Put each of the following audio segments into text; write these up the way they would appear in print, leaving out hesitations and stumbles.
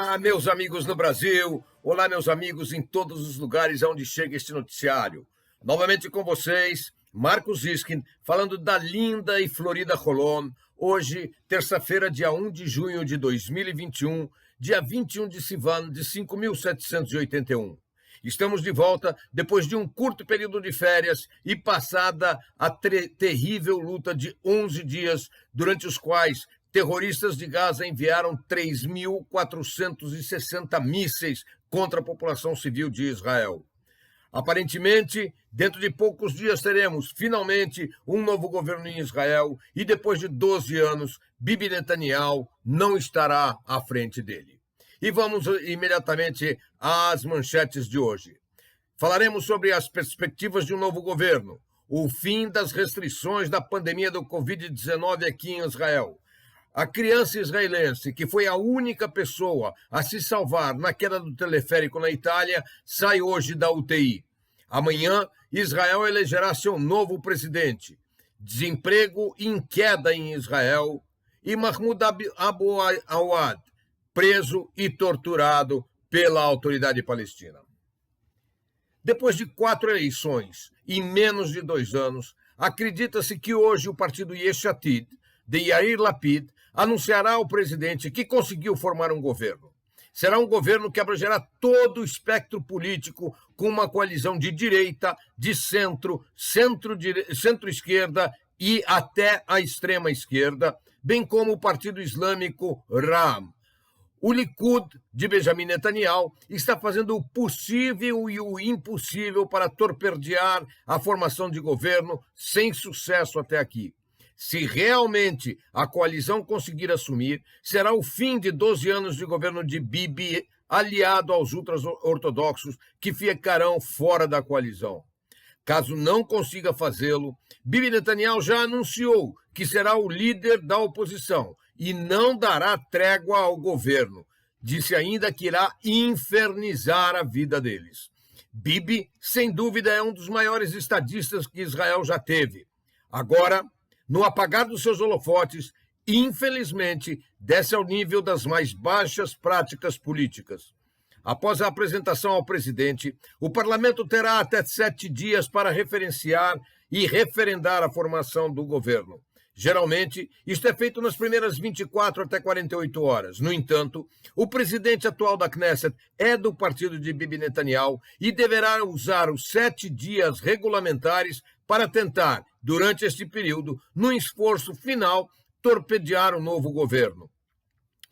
Olá, meus amigos no Brasil. Olá, meus amigos em todos os lugares onde chega este noticiário. Novamente com vocês, Marcos Iskin, falando da linda e florida Rolón. Hoje, terça-feira, dia 1 de junho de 2021, dia 21 de Sivan de 5.781. Estamos de volta depois de um curto período de férias e passada a terrível luta de 11 dias, durante os quais terroristas de Gaza enviaram 3.460 mísseis contra a população civil de Israel. Aparentemente, dentro de poucos dias teremos, finalmente, um novo governo em Israel e depois de 12 anos, Bibi Netanyahu não estará à frente dele. E vamos imediatamente às manchetes de hoje. Falaremos sobre as perspectivas de um novo governo, o fim das restrições da pandemia do Covid-19 aqui em Israel. A criança israelense, que foi a única pessoa a se salvar na queda do teleférico na Itália, sai hoje da UTI. Amanhã, Israel elegerá seu novo presidente. Desemprego em queda em Israel e Mahmoud Abu Awad, preso e torturado pela autoridade palestina. Depois de 4 eleições em menos de 2 anos, acredita-se que hoje o partido Yesh Atid, de Yair Lapid, anunciará ao presidente que conseguiu formar um governo. Será um governo que abrangerá todo o espectro político, com uma coalizão de direita, de centro, centro-esquerda e até a extrema-esquerda, bem como o partido islâmico Ra'am. O Likud, de Benjamin Netanyahu, está fazendo o possível e o impossível para torpedear a formação de governo, sem sucesso até aqui. Se realmente a coalizão conseguir assumir, será o fim de 12 anos de governo de Bibi, aliado aos ultra-ortodoxos, que ficarão fora da coalizão. Caso não consiga fazê-lo, Bibi Netanyahu já anunciou que será o líder da oposição e não dará trégua ao governo. Disse ainda que irá infernizar a vida deles. Bibi, sem dúvida, é um dos maiores estadistas que Israel já teve. Agora, no apagar dos seus holofotes, infelizmente, desce ao nível das mais baixas práticas políticas. Após a apresentação ao presidente, o parlamento terá até 7 dias para referenciar e referendar a formação do governo. Geralmente, isto é feito nas primeiras 24 até 48 horas. No entanto, o presidente atual da Knesset é do partido de Bibi Netanyahu e deverá usar os 7 dias regulamentares para tentar, durante este período, num esforço final, torpedear o novo governo.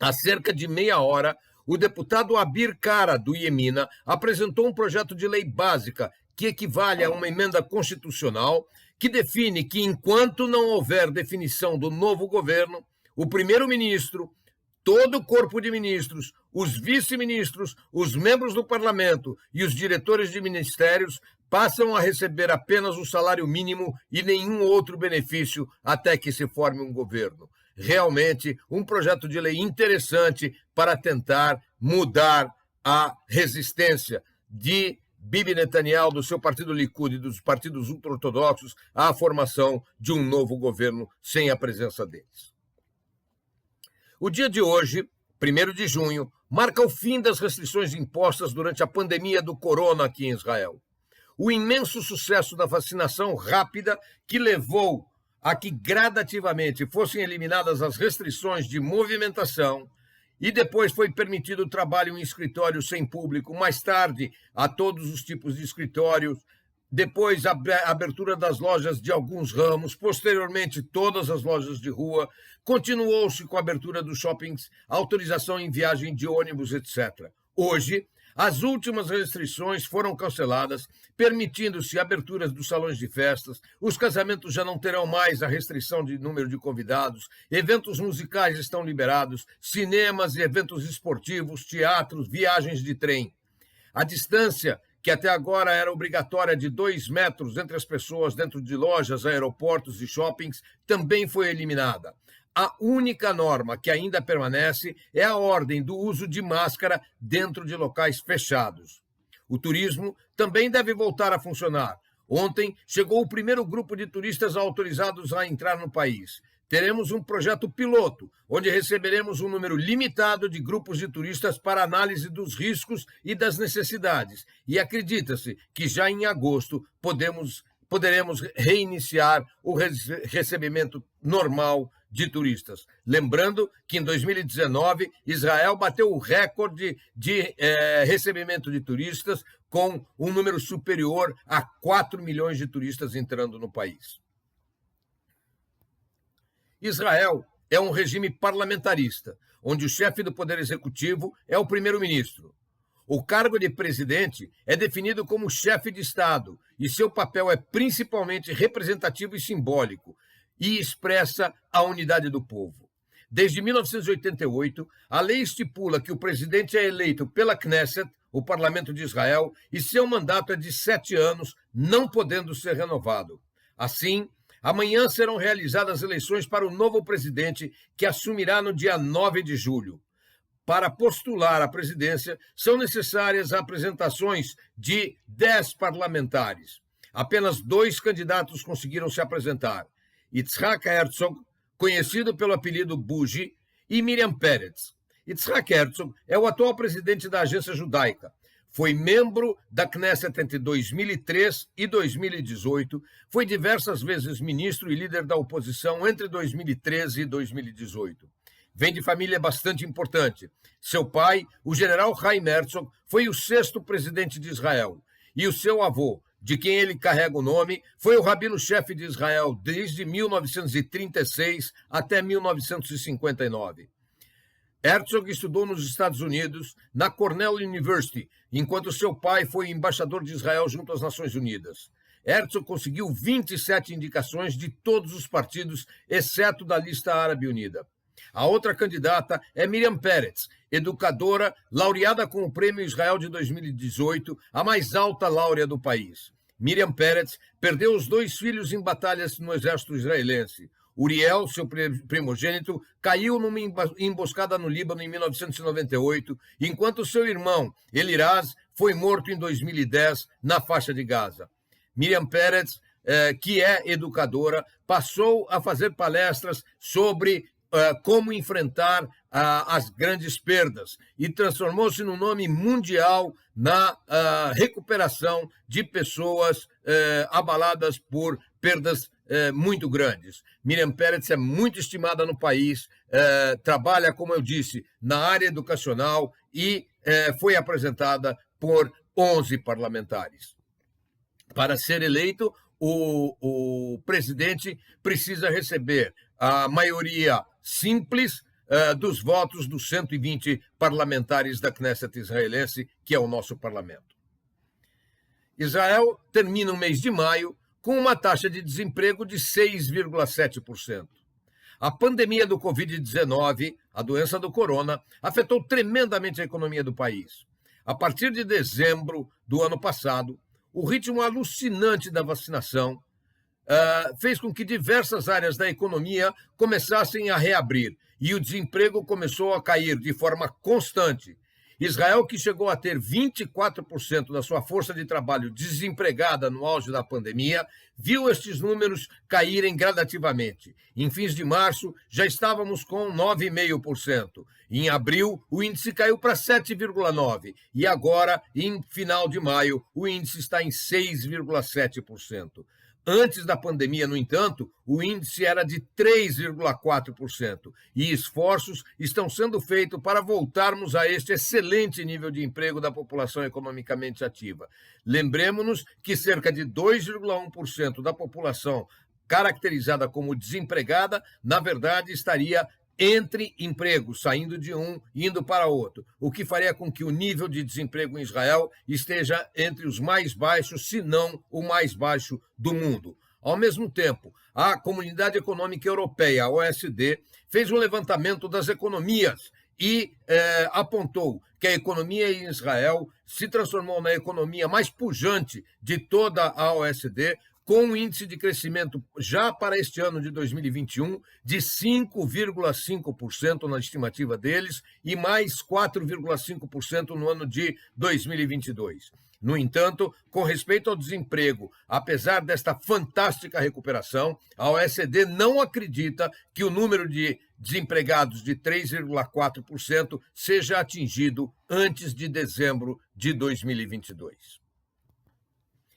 Há cerca de meia hora, o deputado Abir Kara, do Yemina, apresentou um projeto de lei básica que equivale a uma emenda constitucional que define que, enquanto não houver definição do novo governo, o primeiro-ministro, todo o corpo de ministros, os vice-ministros, os membros do parlamento e os diretores de ministérios passam a receber apenas o salário mínimo e nenhum outro benefício até que se forme um governo. Realmente, um projeto de lei interessante para tentar mudar a resistência de Bibi Netanyahu, do seu partido Likud e dos partidos ultra-ortodoxos à formação de um novo governo sem a presença deles. O dia de hoje, 1º de junho, marca o fim das restrições impostas durante a pandemia do corona aqui em Israel. O imenso sucesso da vacinação rápida que levou a que gradativamente fossem eliminadas as restrições de movimentação e depois foi permitido o trabalho em escritórios sem público, mais tarde a todos os tipos de escritórios, depois a abertura das lojas de alguns ramos, posteriormente todas as lojas de rua, continuou-se com a abertura dos shoppings, autorização em viagem de ônibus, etc. Hoje, as últimas restrições foram canceladas, permitindo-se aberturas dos salões de festas, os casamentos já não terão mais a restrição de número de convidados, eventos musicais estão liberados, cinemas e eventos esportivos, teatros, viagens de trem. A distância, que até agora era obrigatória de 2 metros entre as pessoas dentro de lojas, aeroportos e shoppings, também foi eliminada. A única norma que ainda permanece é a ordem do uso de máscara dentro de locais fechados. O turismo também deve voltar a funcionar. Ontem chegou o primeiro grupo de turistas autorizados a entrar no país. teremos um projeto piloto, onde receberemos um número limitado de grupos de turistas para análise dos riscos e das necessidades. E acredita-se que já em agosto poderemos reiniciar o recebimento normal de turistas. Lembrando que em 2019, Israel bateu o recorde de recebimento de turistas, com um número superior a 4 milhões de turistas entrando no país. Israel é um regime parlamentarista, onde o chefe do Poder Executivo é o primeiro-ministro. O cargo de presidente é definido como chefe de Estado e seu papel é principalmente representativo e simbólico e expressa a unidade do povo. Desde 1988, a lei estipula que o presidente é eleito pela Knesset, o parlamento de Israel, e seu mandato é de 7 anos, não podendo ser renovado. Assim, amanhã serão realizadas eleições para o novo presidente, que assumirá no dia 9 de julho. Para postular a presidência, são necessárias apresentações de 10 parlamentares. Apenas 2 candidatos conseguiram se apresentar: Yitzhak Herzog, conhecido pelo apelido Bugi, e Miriam Peretz. Yitzhak Herzog é o atual presidente da Agência Judaica. Foi membro da Knesset entre 2003 e 2018, foi diversas vezes ministro e líder da oposição entre 2013 e 2018. Vem de família bastante importante. Seu pai, o general Chaim Herzog, foi o 6º presidente de Israel. E o seu avô, de quem ele carrega o nome, foi o rabino-chefe de Israel desde 1936 até 1959. Herzog estudou nos Estados Unidos, na Cornell University, enquanto seu pai foi embaixador de Israel junto às Nações Unidas. Herzog conseguiu 27 indicações de todos os partidos, exceto da lista Árabe Unida. A outra candidata é Miriam Peretz, educadora, laureada com o Prêmio Israel de 2018, a mais alta laurea do país. Miriam Peretz perdeu os 2 filhos em batalhas no exército israelense. Uriel, seu primogênito, caiu numa emboscada no Líbano em 1998, enquanto seu irmão, Eliraz, foi morto em 2010 na faixa de Gaza. Miriam Peretz, que é educadora, passou a fazer palestras sobre como enfrentar as grandes perdas e transformou-se num nome mundial na recuperação de pessoas abaladas por perdas muito grandes. Miriam Peretz é muito estimada no país, trabalha, como eu disse, na área educacional e foi apresentada por 11 parlamentares. Para ser eleito, o presidente precisa receber a maioria simples dos votos dos 120 parlamentares da Knesset israelense, que é o nosso parlamento. Israel termina o mês de maio com uma taxa de desemprego de 6,7%. A pandemia do Covid-19, a doença do corona, afetou tremendamente a economia do país. A partir de dezembro do ano passado, o ritmo alucinante da vacinação fez com que diversas áreas da economia começassem a reabrir e o desemprego começou a cair de forma constante. Israel, que chegou a ter 24% da sua força de trabalho desempregada no auge da pandemia, viu estes números caírem gradativamente. Em fins de março, já estávamos com 9,5%. Em abril, o índice caiu para 7,9%. E agora, em final de maio, o índice está em 6,7%. Antes da pandemia, no entanto, o índice era de 3,4%, e esforços estão sendo feitos para voltarmos a este excelente nível de emprego da população economicamente ativa. Lembremos-nos que cerca de 2,1% da população caracterizada como desempregada, na verdade, estaria entre empregos, saindo de um e indo para outro, o que faria com que o nível de desemprego em Israel esteja entre os mais baixos, se não o mais baixo do mundo. Ao mesmo tempo, a Comunidade Econômica Europeia, a OECD, fez um levantamento das economias e apontou que a economia em Israel se transformou na economia mais pujante de toda a OECD, com um índice de crescimento já para este ano de 2021 de 5,5% na estimativa deles e mais 4,5% no ano de 2022. No entanto, com respeito ao desemprego, apesar desta fantástica recuperação, a OECD não acredita que o número de desempregados de 3,4% seja atingido antes de dezembro de 2022.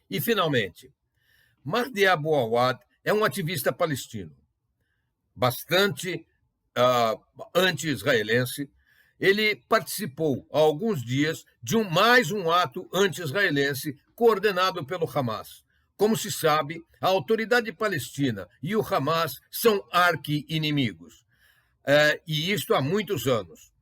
E, finalmente, Mahdi Abu Awad é um ativista palestino, bastante anti-israelense. Ele participou há alguns dias de mais um ato anti-israelense coordenado pelo Hamas. Como se sabe, a autoridade palestina e o Hamas são arqui-inimigos. E isto há muitos anos.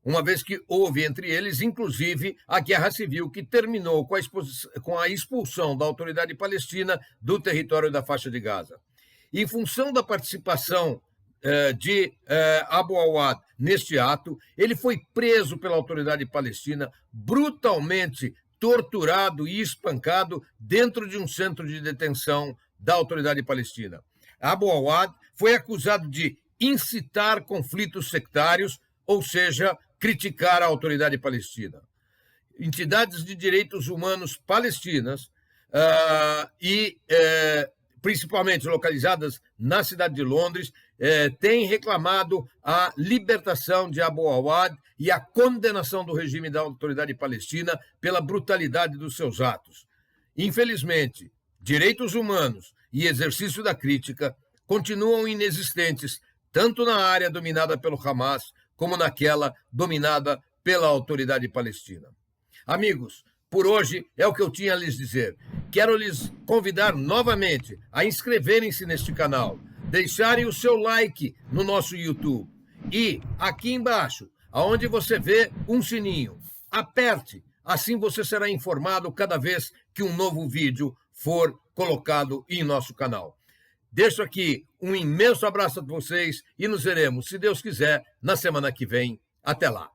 Uma vez que houve entre eles, inclusive, a guerra civil que terminou com a expulsão da autoridade palestina do território da faixa de Gaza. Em função da participação de Abu Awad neste ato, ele foi preso pela autoridade palestina, brutalmente torturado e espancado dentro de um centro de detenção da autoridade palestina. Abu Awad foi acusado de incitar conflitos sectários, ou seja, criticar a autoridade palestina. Entidades de direitos humanos palestinas principalmente localizadas na cidade de Londres, têm reclamado a libertação de Abu Awad e a condenação do regime da autoridade palestina pela brutalidade dos seus atos. Infelizmente, direitos humanos e exercício da crítica continuam inexistentes, tanto na área dominada pelo Hamas, como naquela dominada pela autoridade palestina. Amigos, por hoje é o que eu tinha a lhes dizer. Quero lhes convidar novamente a inscreverem-se neste canal, deixarem o seu like no nosso YouTube e aqui embaixo, aonde você vê um sininho, aperte, assim você será informado cada vez que um novo vídeo for colocado em nosso canal. Deixo aqui um imenso abraço a vocês e nos veremos, se Deus quiser, na semana que vem. Até lá!